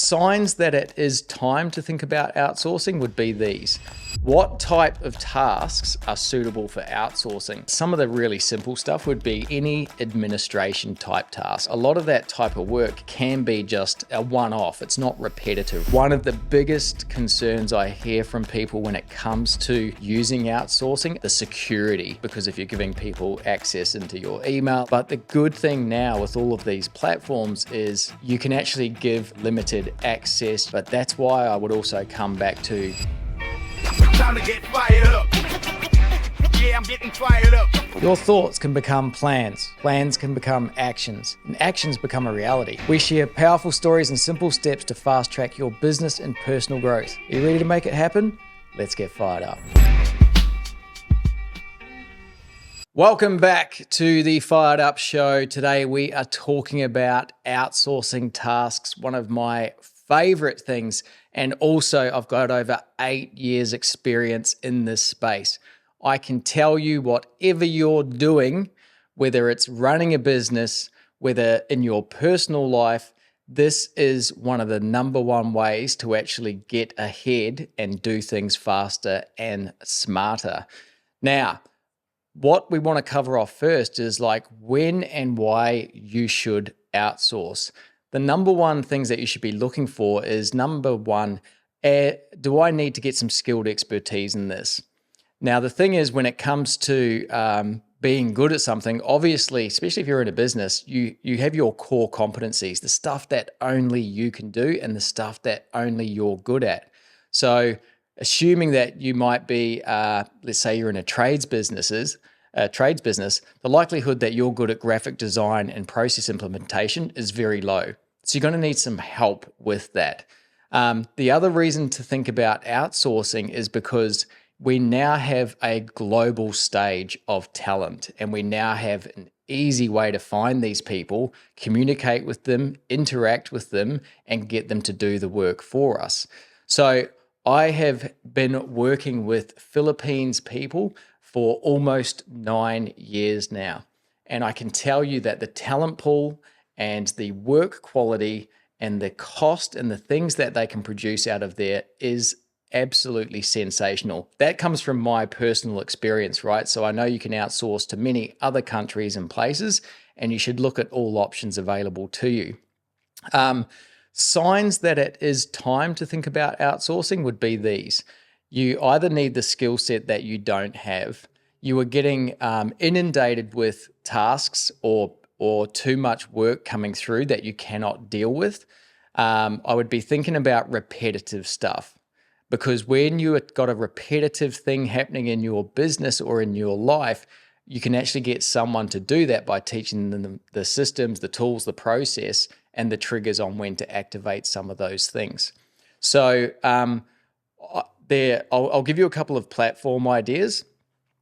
Signs that it is time to think about outsourcing would be these. What type of tasks are suitable for outsourcing? Some of the really simple stuff would be any administration type task. A lot of that type of work can be just a one-off. It's not repetitive. One of the biggest concerns I hear from people when it comes to using outsourcing, the security, because if you're giving people access into your email. But the good thing now with all of these platforms is you can actually give limited access, but that's why I would also come back to time to get fired up. Yeah, I'm getting fired up. your thoughts can become plans, plans can become actions, and actions become a reality. We share powerful stories and simple steps to fast track your business and personal growth. Are you ready to make it happen? Let's get fired up. Welcome back to the Fired Up Show. Today we are talking about outsourcing tasks, one of my favorite things. And also I've got over 8 years experience in this space. I can tell you whatever you're doing, whether it's running a business, whether in your personal life, this is one of the number one ways to actually get ahead and do things faster and smarter. Now, what we want to cover off first is like when and why you should outsource. The number one things that you should be looking for is number one, do I need to get some skilled expertise in this? Now, the thing is when it comes to being good at something, obviously, especially if you're in a business, you have your core competencies, the stuff that only you can do and the stuff that only you're good at. So assuming that you might be, let's say you're in a trades business, the likelihood that you're good at graphic design and process implementation is very low. So you're going to need some help with that. The other reason to think about outsourcing is because we now have a global stage of talent and we now have an easy way to find these people, communicate with them, interact with them, and get them to do the work for us. So I have been working with Philippines people for almost 9 years now. And I can tell you that the talent pool and the work quality and the cost and the things that they can produce out of there is absolutely sensational. That comes from my personal experience, right? So I know you can outsource to many other countries and places, and you should look at all options available to you. Signs that it is time to think about outsourcing would be these. You either need the skill set that you don't have, you are getting inundated with tasks or too much work coming through that you cannot deal with. I would be thinking about repetitive stuff, because when you've got a repetitive thing happening in your business or in your life, you can actually get someone to do that by teaching them the systems, the tools, the process, and the triggers on when to activate some of those things. So I'll give you a couple of platform ideas.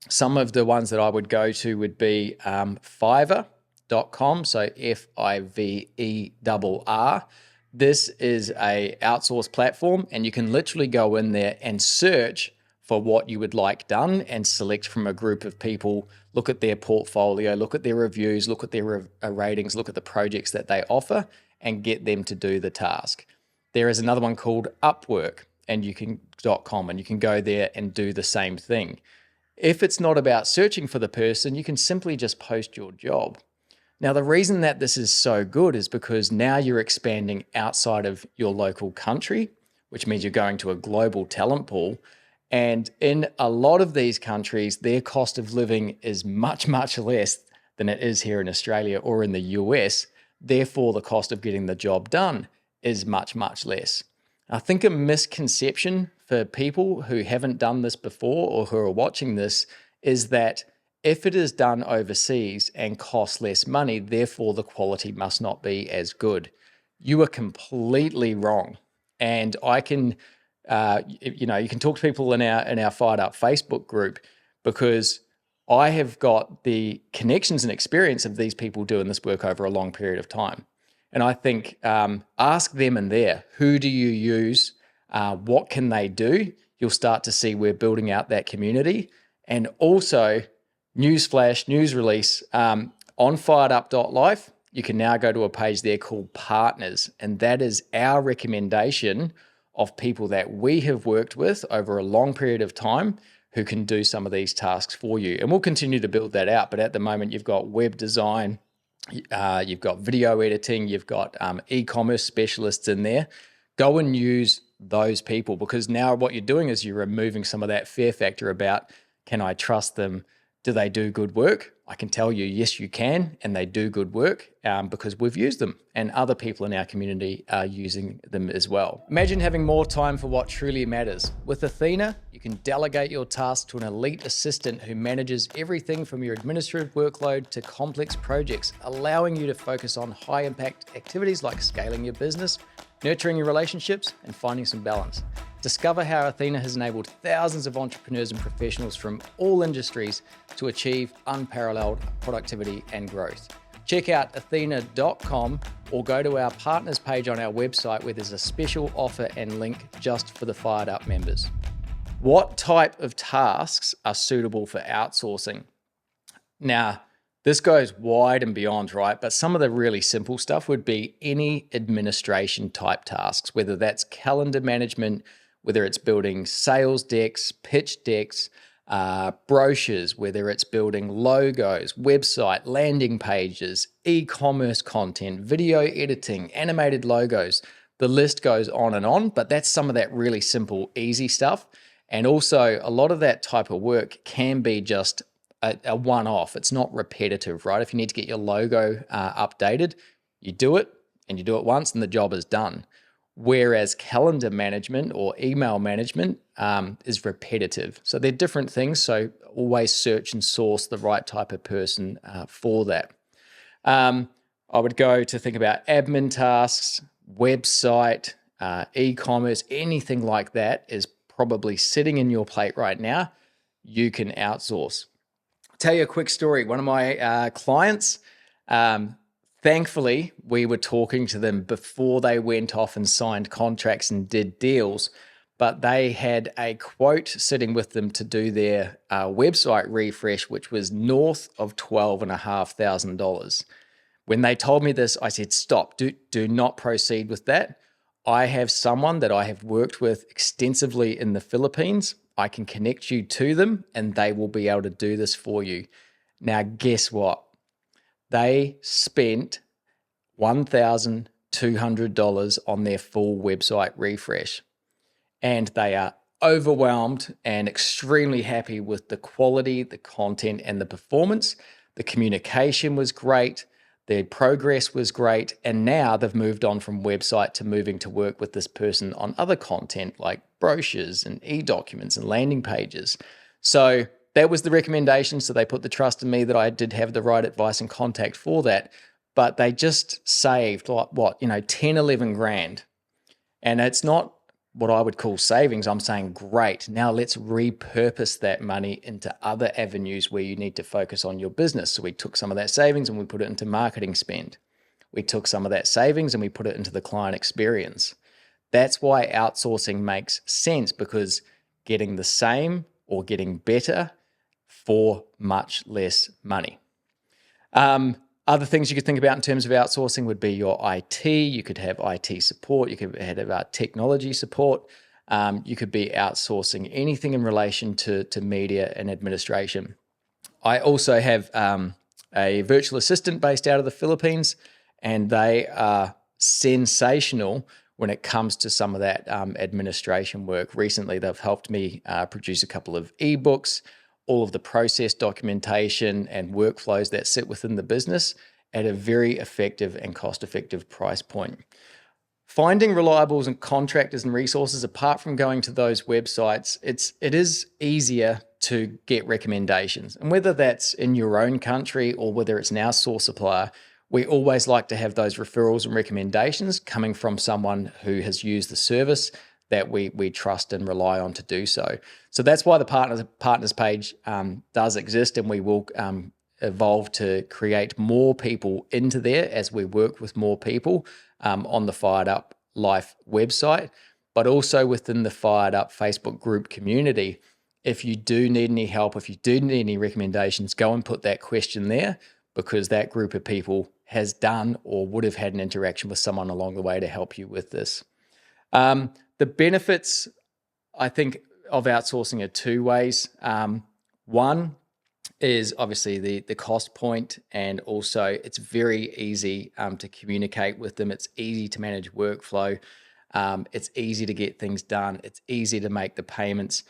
Some of the ones that I would go to would be Fiverr.com, so Fiverr. This is a outsource platform, and you can literally go in there and search for what you would like done and select from a group of people, look at their portfolio, look at their reviews, look at their ratings, look at the projects that they offer, and get them to do the task. There is another one called Upwork, and you can .com, and you can go there and do the same thing. If it's not about searching for the person, you can simply just post your job. Now, the reason that this is so good is because now you're expanding outside of your local country, which means you're going to a global talent pool. And in a lot of these countries, their cost of living is much, much less than it is here in Australia or in the US. Therefore, the cost of getting the job done is much, much less. I think a misconception for people who haven't done this before or who are watching this is that if it is done overseas and costs less money, therefore the quality must not be as good. You are completely wrong. And I can, you can talk to people in our Fired Up Facebook group, because I have got the connections and experience of these people doing this work over a long period of time. And I think ask them in there, who do you use? What can they do? You'll start to see we're building out that community. And also, newsflash, news release, on firedup.life, you can now go to a page there called Partners, and that is our recommendation of people that we have worked with over a long period of time who can do some of these tasks for you. And we'll continue to build that out. But at the moment, you've got web design, you've got video editing, you've got e-commerce specialists in there. Go and use those people, because now what you're doing is you're removing some of that fear factor about, can I trust them? Do they do good work? I can tell you, yes, you can, and they do good work because we've used them, and other people in our community are using them as well. Imagine having more time for what truly matters. With Athena, you can delegate your tasks to an elite assistant who manages everything from your administrative workload to complex projects, allowing you to focus on high-impact activities like scaling your business, nurturing your relationships, and finding some balance. Discover how Athena has enabled thousands of entrepreneurs and professionals from all industries to achieve unparalleled productivity and growth. Check out athena.com or go to our partners page on our website where there's a special offer and link just for the Fired Up members. What type of tasks are suitable for outsourcing? Now, this goes wide and beyond, right? But some of the really simple stuff would be any administration type tasks, whether that's calendar management, whether it's building sales decks, pitch decks, brochures, whether it's building logos, website, landing pages, e-commerce content, video editing, animated logos. The list goes on, but that's some of that really simple, easy stuff. And also a lot of that type of work can be just a one-off. It's not repetitive, right? If you need to get your logo updated, you do it, and you do it once and the job is done. Whereas calendar management or email management is repetitive. So they're different things. So always search and source the right type of person for that. I would go to think about admin tasks, website, e-commerce, anything like that is probably sitting in your plate right now. You can outsource. I'll tell you a quick story. One of my clients, thankfully, we were talking to them before they went off and signed contracts and did deals, but they had a quote sitting with them to do their website refresh, which was north of $12,500. When they told me this, I said, stop, do not proceed with that. I have someone that I have worked with extensively in the Philippines. I can connect you to them and they will be able to do this for you. Now, guess what? They spent $1,200 on their full website refresh, and they are overwhelmed and extremely happy with the quality, the content, and the performance. The communication was great. Their progress was great. And now they've moved on from website to moving to work with this person on other content like brochures and e-documents and landing pages. So that was the recommendation. So they put the trust in me that I did have the right advice and contact for that. But they just saved like 10, 11 grand. And it's not what I would call savings. I'm saying, great, now let's repurpose that money into other avenues where you need to focus on your business. So we took some of that savings and we put it into marketing spend. We took some of that savings and we put it into the client experience. That's why outsourcing makes sense, because getting the same or getting better for much less money. Other things you could think about in terms of outsourcing would be your IT. You could have IT support. You could have technology support. You could be outsourcing anything in relation to media and administration. I also have a virtual assistant based out of the Philippines, and they are sensational when it comes to some of that administration work. Recently, they've helped me produce a couple of ebooks, all of the process documentation and workflows that sit within the business at a very effective and cost-effective price point. Finding reliables and contractors and resources, apart from going to those websites, it is easier to get recommendations. And whether that's in your own country or whether it's an outsource supplier, we always like to have those referrals and recommendations coming from someone who has used the service that we trust and rely on to do so. So that's why the partners page does exist, and we will evolve to create more people into there as we work with more people on the Fired Up Life website, but also within the Fired Up Facebook group community. If you do need any help, if you do need any recommendations, go and put that question there. because that group of people has done or would have had an interaction with someone along the way to help you with this. The benefits, I think, of outsourcing are two ways. One is obviously the cost point, and also it's very easy to communicate with them. It's easy to manage workflow. It's easy to get things done. It's easy to make the payments.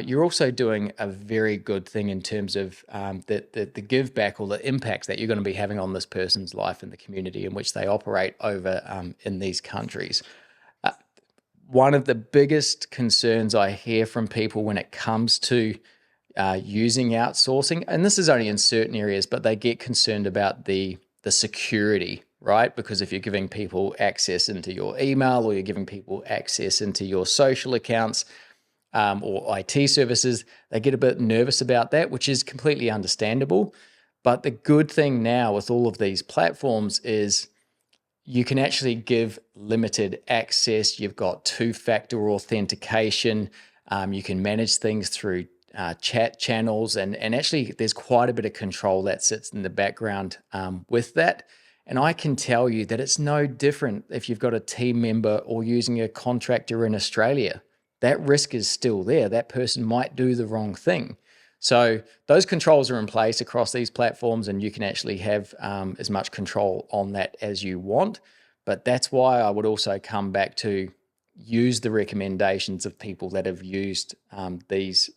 You're also doing a very good thing in terms of the give back or the impacts that you're going to be having on this person's life and the community in which they operate over in these countries. One of the biggest concerns I hear from people when it comes to using outsourcing, and this is only in certain areas, but they get concerned about the security, right? Because if you're giving people access into your email, or you're giving people access into your social accounts or IT services, they get a bit nervous about that, which is completely understandable. But the good thing now with all of these platforms is you can actually give limited access. You've got two-factor authentication. You can manage things through chat channels, and actually there's quite a bit of control that sits in the background with that. And I can tell you that it's no different if you've got a team member or using a contractor in Australia. That risk is still there. That person might do the wrong thing. So those controls are in place across these platforms, and you can actually have as much control on that as you want. But that's why I would also come back to use the recommendations of people that have used these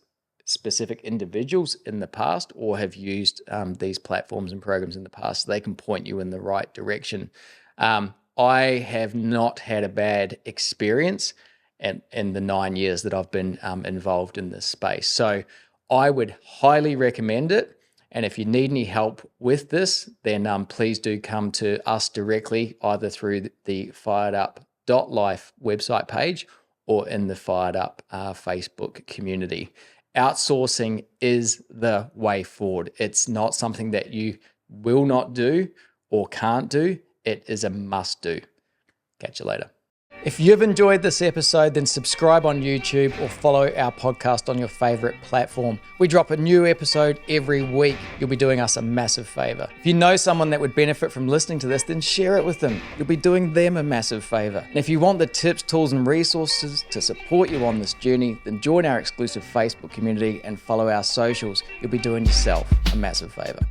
specific individuals in the past, or have used these platforms and programs in the past, so they can point you in the right direction. I have not had a bad experience in the 9 years that I've been involved in this space. So I would highly recommend it. And if you need any help with this, then please do come to us directly, either through the firedup.life website page or in the Fired Up Facebook community. Outsourcing is the way forward. It's not something that you will not do or can't do. It is a must do. Catch you later. If you've enjoyed this episode, then subscribe on YouTube or follow our podcast on your favorite platform. We drop a new episode every week. You'll be doing us a massive favor. If you know someone that would benefit from listening to this, then share it with them. You'll be doing them a massive favor. And if you want the tips, tools, and resources to support you on this journey, then join our exclusive Facebook community and follow our socials. You'll be doing yourself a massive favor.